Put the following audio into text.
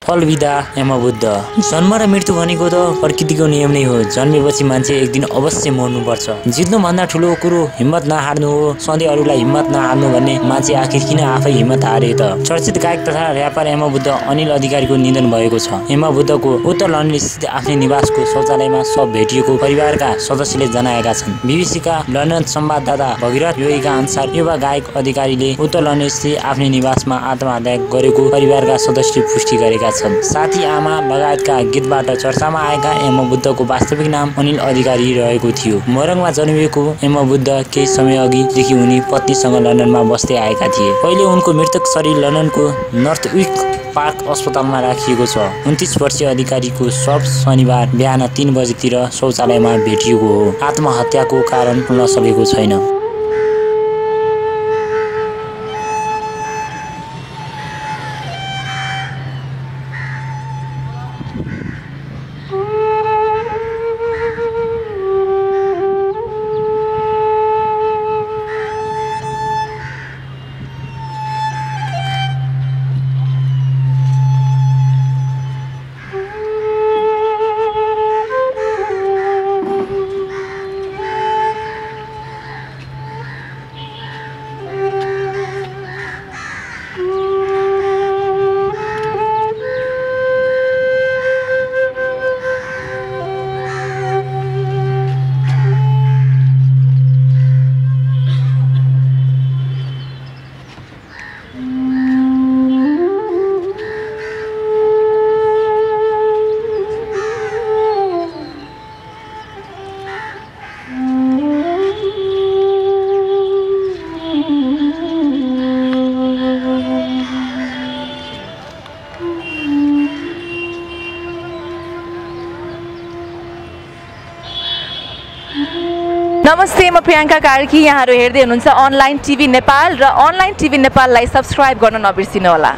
फलविदा यमबुद्ध। जन्म र मृत्यु भनेको त प्रकृतिको नियम नै हो। जन्मेपछि मान्छे एक दिन अवश्य मर्नुपर्छ। जित्नु भन्दा ठुलो कुरो हिम्मत नहार्नु हो। सधैँ अरूलाई हिम्मत नहार्नु भन्ने मान्छे आखिर किन आफै हिम्मत हारे त? चर्चित गायक तथा र्यापर यमबुद्ध अनिल अधिकारीको निधन भएको छ। यमबुद्धको उत्तर लन्डन स्थित आफ्नै निवासको शौचालयमा शव भेटिएको परिवारका सदस्यले जनाएका छन्। बीबीसीका लन्डन संवाददाता भगीरथ योगीका अनुसार युवा गायक अधिकारीले उत्तर लन्डन स्थित आफ्नै निवासमा आत्महत्या गरेको परिवारका सदस्यले पुष्टि गरेका छन्। साथी आमा लगायतका गीतबाट चर्चामा आएका यमबुद्धको वास्तविक नाम अनिल अधिकारी रहेको थियो। मोरङमा जन्मिएको यमबुद्ध केही समय अघिदेखि उनी पत्नीसँग लन्डनमा बस्दै आएका थिए। पहिले उनको मृतक शरीर लन्डनको नर्थविक पार्क अस्पतालमा राखिएको छ। 29 वर्षीय अधिकारीको शव शनिबार बिहान 3 बजेतिर शौचालयमा भेटिएको हो। आत्महत्याको कारण खुल्न सकेको छैन। नमस्ते, म प्रियङ्का कार्की। यहाँहरू हेर्दै हुनुहुन्छ अनलाइन टिभी नेपाल र अनलाइन टिभी नेपाललाई सब्स्क्राइब गर्न नबिर्सिनुहोला।